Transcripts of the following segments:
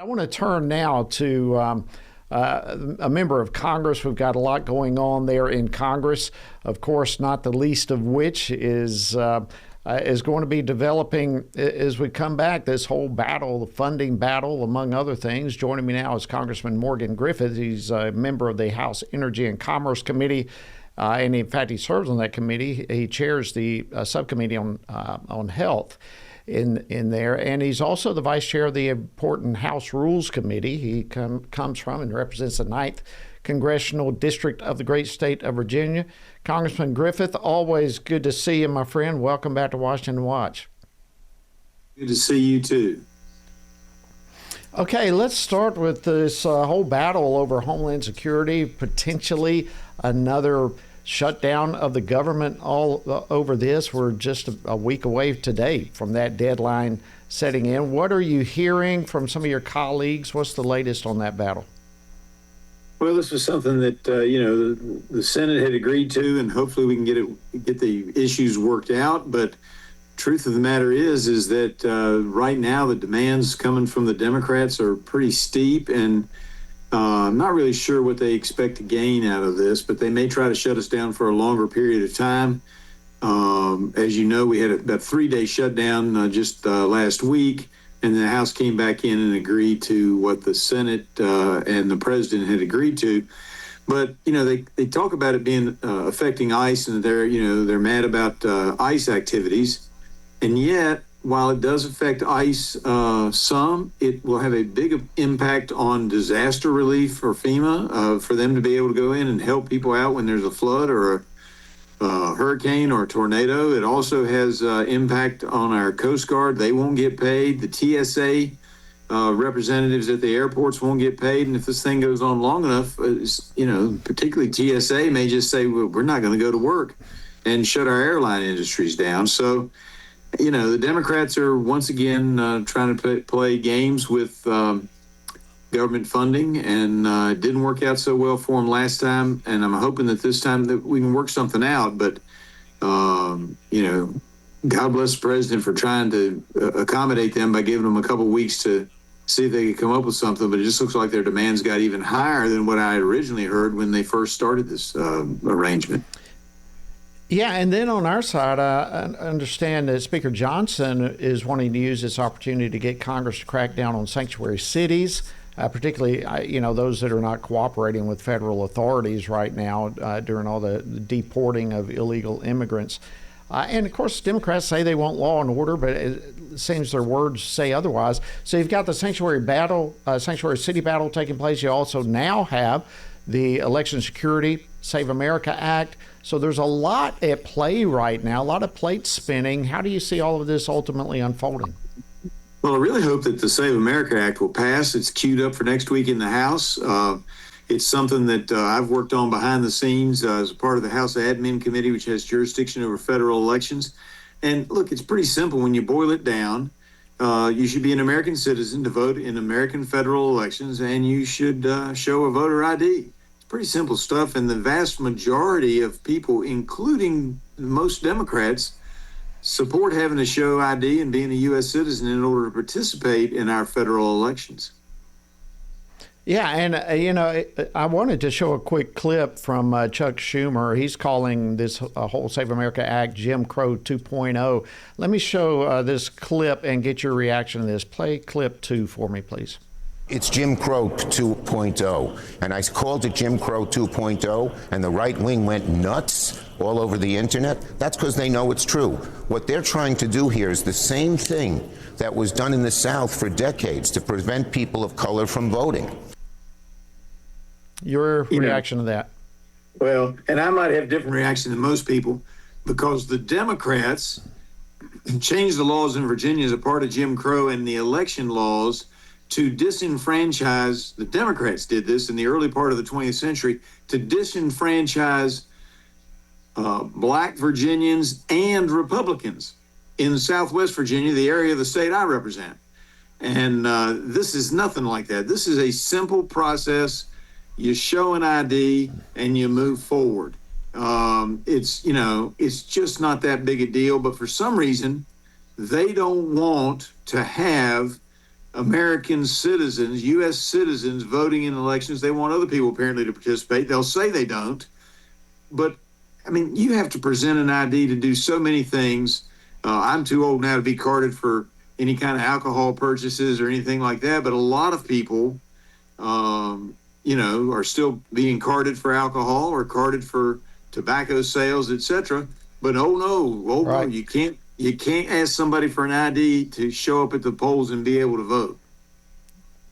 I want to turn now to a member of Congress. We've got a lot going on there in Congress, of course, not the least of which is going to be developing as we come back this whole battle, the funding battle, among other things. Joining me now is Congressman Morgan Griffith. He's a member of the House Energy and Commerce Committee. And in fact, he serves on that committee. He chairs the subcommittee on health in there, and he's also the vice chair of the important House Rules Committee. He comes from and represents the 9th Congressional District of the great state of Virginia. Congressman Griffith, always good to see you, my friend. Welcome back to Washington Watch. Good to see you too. Okay, let's start with this whole battle over Homeland Security, potentially another shutdown of the government all over this. We're just a week away today from that deadline setting in. What are you hearing from some of your colleagues? What's the latest on that battle? Well, this was something that the Senate had agreed to, and hopefully we can get the issues worked out. But truth of the matter is that right now the demands coming from the Democrats are pretty steep, and I'm not really sure what they expect to gain out of this, but they may try to shut us down for a longer period of time. As you know, we had about 3-day shutdown just last week, and the House came back in and agreed to what the Senate and the President had agreed to. But, they talk about it being affecting ICE, and they're mad about ICE activities. And yet, while it does affect ICE some, it will have a big impact on disaster relief for FEMA, for them to be able to go in and help people out when there's a flood or a hurricane or a tornado. It also has impact on our Coast Guard. They won't get paid. The TSA representatives at the airports won't get paid. And if this thing goes on long enough, particularly TSA may just say, well, we're not going to go to work and shut our airline industries down. So, the Democrats are once again trying to play games with government funding, and it didn't work out so well for them last time. And I'm hoping that this time that we can work something out. But, God bless the president for trying to accommodate them by giving them a couple weeks to see if they could come up with something. But it just looks like their demands got even higher than what I had originally heard when they first started this arrangement. Yeah, and then on our side, I understand that Speaker Johnson is wanting to use this opportunity to get Congress to crack down on sanctuary cities, particularly, those that are not cooperating with federal authorities right now during all the deporting of illegal immigrants. And, of course, Democrats say they want law and order, but it seems their words say otherwise. So you've got the sanctuary city battle taking place. You also now have the Election Security Save America Act. So there's a lot at play right now, a lot of plates spinning. How do you see all of this ultimately unfolding? Well, I really hope that the Save America Act will pass. It's queued up for next week in the House. It's something that I've worked on behind the scenes as a part of the House Admin Committee, which has jurisdiction over federal elections. And look, it's pretty simple when you boil it down. You should be an American citizen to vote in American federal elections, and you should show a voter ID. Pretty simple stuff, and the vast majority of people, including most Democrats, support having to show ID and being a U.S. citizen in order to participate in our federal elections. Yeah, and I wanted to show a quick clip from Chuck Schumer. He's calling this whole Save America Act Jim Crow 2.0. Let me show this clip and get your reaction to this. Play clip 2 for me, please. It's Jim Crow 2.0, and I called it Jim Crow 2.0, and the right wing went nuts all over the internet. That's because they know it's true. What they're trying to do here is the same thing that was done in the South for decades to prevent people of color from voting. Your reaction to that? Well, and I might have a different reaction than most people, because the Democrats changed the laws in Virginia as a part of Jim Crow and the election laws to disenfranchise. The Democrats did this in the early part of the 20th century to disenfranchise Black Virginians and Republicans in Southwest Virginia, the area of the state I represent. And this is nothing like that. This is a simple process. You show an ID and you move forward. It's just not that big a deal. But for some reason, they don't want to have American citizens, U.S. citizens voting in elections. They want other people apparently to participate. They'll say they don't. But, I mean, you have to present an ID to do so many things. I'm too old now to be carded for any kind of alcohol purchases or anything like that. But a lot of people, are still being carded for alcohol or carded for tobacco sales, etc. But no, you can't ask somebody for an ID to show up at the polls and be able to vote.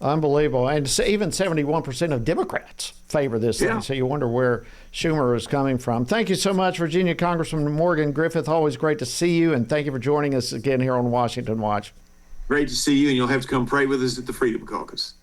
Unbelievable. And even 71% of Democrats favor this thing. So you wonder where Schumer is coming from. Thank you so much, Virginia Congressman Morgan Griffith. Always great to see you. And thank you for joining us again here on Washington Watch. Great to see you. And you'll have to come pray with us at the Freedom Caucus.